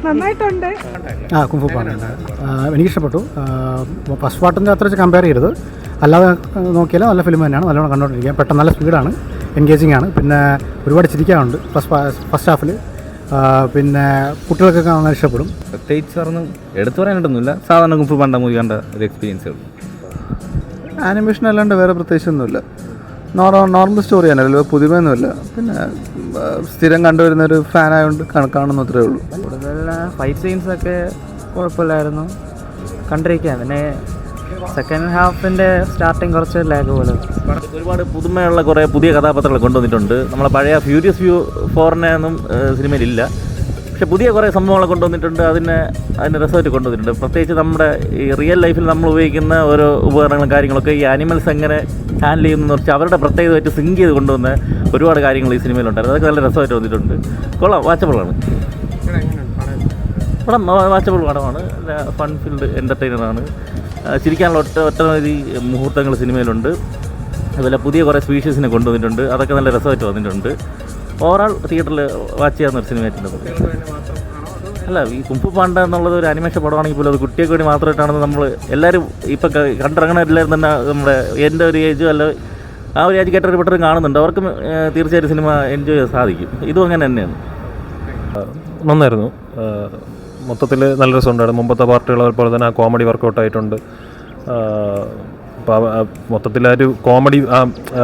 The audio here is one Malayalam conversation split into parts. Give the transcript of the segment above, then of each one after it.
നന്നായിട്ടുണ്ട്. കുംഫു പാണ്ട എനിക്കിഷ്ടപ്പെട്ടു. ഫസ്റ്റ് പാർട്ടിൻ്റെ അത്ര വെച്ച് കമ്പയർ ചെയ്യരുത്. അല്ലാതെ നോക്കിയാൽ നല്ല ഫിലിം തന്നെയാണ്, നല്ലോണം കണ്ടുകൊണ്ടിരിക്കുക. പെട്ടെന്ന് നല്ല സ്പീഡാണ്, എൻഗേജിങ് ആണ്. പിന്നെ ഒരുപാട് ചിരിക്കാനുണ്ട് ഫസ്റ്റ് ഹാഫിൽ. പിന്നെ കുട്ടികൾക്കൊക്കെ നന്നായി ഇഷ്ടപ്പെടും. പ്രത്യേകിച്ച് പറഞ്ഞ് എടുത്തു പറയാനായിട്ടൊന്നുമില്ല. സാധാരണ കുംഫു പാണ്ട മൂവി കണ്ട ഒരു എക്സ്പീരിയൻസ്. ആനിമേഷൻ അല്ലാണ്ട് വേറെ പ്രത്യേകിച്ചൊന്നുമില്ല. നോർമൽ സ്റ്റോറിയാണ്, അല്ല പുതുമയൊന്നുമില്ല. പിന്നെ സ്ഥിരം കണ്ടുവരുന്ന ഒരു ഫാനായതുകൊണ്ട് കാണുന്ന അത്രേ ഉള്ളൂ. കൂടുതൽ ഫൈറ്റ് സീൻസൊക്കെ കുഴപ്പമില്ലായിരുന്നു, കണ്ടിരിക്കാം. പിന്നെ സെക്കൻഡ് ഹാഫിൻ്റെ സ്റ്റാർട്ടിങ് കുറച്ച് ലാഗ് പോലെ. ഒരുപാട് പുതുമയുള്ള കുറേ പുതിയ കഥാപാത്രങ്ങൾ കൊണ്ടുവന്നിട്ടുണ്ട്. നമ്മളെ പഴയ ഫ്യൂരിയസ് 4 ഒന്നും സിനിമയിലില്ല. പക്ഷെ പുതിയ കുറേ സംഭവങ്ങൾ കൊണ്ടുവന്നിട്ടുണ്ട്. അതിൻ്റെ രസമായിട്ട് കൊണ്ടുവന്നിട്ടുണ്ട്. പ്രത്യേകിച്ച് നമ്മുടെ ഈ റിയൽ ലൈഫിൽ നമ്മൾ ഉപയോഗിക്കുന്ന ഓരോ ഉപകരണങ്ങളും കാര്യങ്ങളൊക്കെ ഈ ആനിമൽസ് എങ്ങനെ ഹാൻഡിൽ ചെയ്യുന്നതെന്ന് വെച്ചാൽ അവരുടെ പ്രത്യേകമായിട്ട് സിങ്ക് ചെയ്ത് കൊണ്ടുവന്ന ഒരുപാട് കാര്യങ്ങൾ ഈ സിനിമയിലുണ്ടായിരുന്നു. അതൊക്കെ നല്ല രസമായിട്ട് വന്നിട്ടുണ്ട്. കൊള്ളാം, വാച്ചബിളാണ് പടം. വാച്ചബിൾ പടമാണ്. Fun field എൻ്റർടൈനറാണ്. ചിരിക്കാനുള്ള ഒട്ടനവധി മുഹൂർത്തങ്ങൾ സിനിമയിലുണ്ട്. അതുപോലെ പുതിയ കുറേ സ്പീഷീസിനെ കൊണ്ടുവന്നിട്ടുണ്ട്. അതൊക്കെ നല്ല രസമായിട്ട് വന്നിട്ടുണ്ട്. ഓവറോൾ തിയേറ്ററിൽ വാച്ച് ചെയ്യാവുന്നൊരു സിനിമയായിട്ടുണ്ട്. അല്ല, ഈ കുംഫു പാണ്ട എന്നുള്ളത് ഒരു അനിമേഷൻ പടമാണെങ്കിൽ പോലും അത് കുട്ടികൾക്ക് വേണ്ടി മാത്രമായിട്ടാണെന്ന് നമ്മൾ എല്ലാവരും ഇപ്പം കണ്ടിറങ്ങണ എല്ലാവരും തന്നെ നമ്മുടെ എൻ്റെ ഒരു ഏജോ അല്ല ആ ഒരു ഏജ് കേട്ടൊരു പെട്ടെന്ന് കാണുന്നുണ്ട്. അവർക്കും തീർച്ചയായിട്ടും സിനിമ എൻജോയ് ചെയ്യാൻ സാധിക്കും. ഇതും അങ്ങനെ തന്നെയാണ്. നന്നായിരുന്നു. മൊത്തത്തിൽ നല്ല രസമുണ്ടായിരുന്നു. മുമ്പത്തെ പാർട്ടികൾ പോലെ തന്നെ ആ കോമഡി വർക്കൗട്ടായിട്ടുണ്ട്. അപ്പോൾ മൊത്തത്തിൽ ആ ഒരു കോമഡി,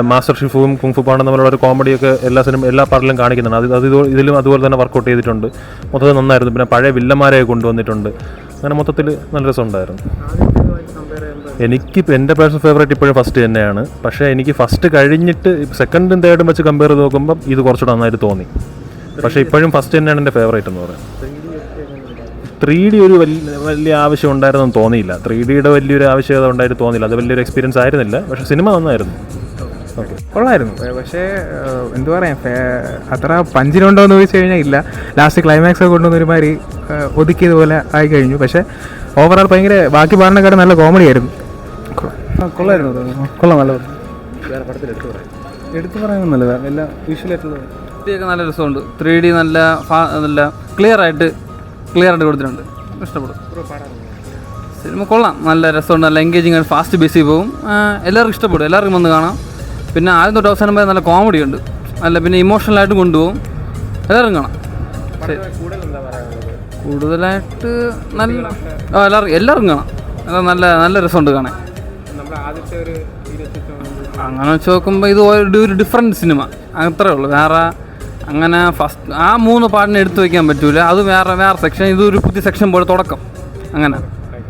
മാസ്റ്റർ ഷിഫും കുംഫു പാണ്ടും തമ്മിലുള്ള ഒരു കോമഡിയൊക്കെ എല്ലാ പാർട്ടിലും കാണിക്കുന്നുണ്ട്. അത് ഇതിലും അതുപോലെ തന്നെ വർക്കൗട്ട് ചെയ്തിട്ടുണ്ട്. മൊത്തത്തിൽ നന്നായിരുന്നു. പിന്നെ പഴയ വില്ലന്മാരെ കൊണ്ടുവന്നിട്ടുണ്ട്. അങ്ങനെ മൊത്തത്തിൽ നല്ല രസമുണ്ടായിരുന്നു. എനിക്ക് എൻ്റെ പേഴ്സണൽ ഫേവറേറ്റ് ഇപ്പോഴും ഫസ്റ്റ് തന്നെയാണ്. പക്ഷേ എനിക്ക് ഫസ്റ്റ് കഴിഞ്ഞിട്ട് സെക്കൻഡും തേർഡും വെച്ച് കമ്പയർ ചെയ്ത് നോക്കുമ്പം ഇത് കുറച്ചുകൂടെ നന്നായിട്ട് തോന്നി. പക്ഷേ ഇപ്പോഴും ഫസ്റ്റ് തന്നെയാണ് എൻ്റെ ഫേവറേറ്റ് എന്ന് പറയുന്നത്. 3D ഒരു വലിയ ആവശ്യം ഉണ്ടായിരുന്നെന്ന് തോന്നിയില്ല. 3Dയുടെ വലിയൊരു ആവശ്യകത ഉണ്ടായിട്ട് തോന്നിയില്ല. അത് വലിയൊരു എക്സ്പീരിയൻസ് ആയിരുന്നില്ല. പക്ഷേ സിനിമ നന്നായിരുന്നു. ഓക്കെ, കൊള്ളായിരുന്നു. പക്ഷേ എന്തു പറയാം, അത്ര പഞ്ചിനുണ്ടോ എന്ന് ചോദിച്ചു കഴിഞ്ഞാൽ ഇല്ല. ലാസ്റ്റ് ക്ലൈമാക്സ് ഒക്കെ കൊണ്ടുവന്ന് ഒരുമാതിരി ഒതുക്കിയതുപോലെ ആയി കഴിഞ്ഞു. പക്ഷേ ഓവറോൾ ഭയങ്കര ബാക്കി പറഞ്ഞക്കാട് നല്ല കോമഡി ആയിരുന്നു. കൊള്ളായിരുന്നു. കൊള്ളാം, നല്ല എടുത്തു പറയാനൊന്നുമല്ല. എല്ലാം വിഷ്വലായിട്ടുള്ളത് നല്ല രസമുണ്ട്. 3D നല്ല ക്ലിയർ ആയിട്ട് കൊടുത്തിട്ടുണ്ട്. ഇഷ്ടപ്പെടും. സിനിമ കൊള്ളാം, നല്ല രസമുണ്ട്. നല്ല എൻഗേജിങ് ആണ്. ഫാസ്റ്റ് ബേസിൽ പോകും. എല്ലാവർക്കും ഇഷ്ടപ്പെടും. എല്ലാവർക്കും വന്ന് കാണാം. പിന്നെ ആദ്യം തൊട്ട് അവസാനം വരെ നല്ല കോമഡി ഉണ്ട്. നല്ല പിന്നെ ഇമോഷണലായിട്ട് കൊണ്ടുപോകും. എല്ലാവരും കാണാം. കൂടുതലായിട്ട് നല്ല എല്ലാവർക്കും കാണാം. നല്ല രസമുണ്ട് കാണാൻ. അങ്ങനെ വെച്ച് നോക്കുമ്പോൾ ഇത് ഒരു ഡിഫറെൻറ്റ് സിനിമ അത്രേ ഉള്ളൂ. വേറെ അങ്ങനെ ഫസ്റ്റ് ആ 3 പാട്ടിനെ എടുത്തു വയ്ക്കാൻ പറ്റൂല. അത് വേറെ സെക്ഷൻ, ഇതൊരു പുതിയ സെക്ഷൻ പോലെ തുടക്കം അങ്ങനെ.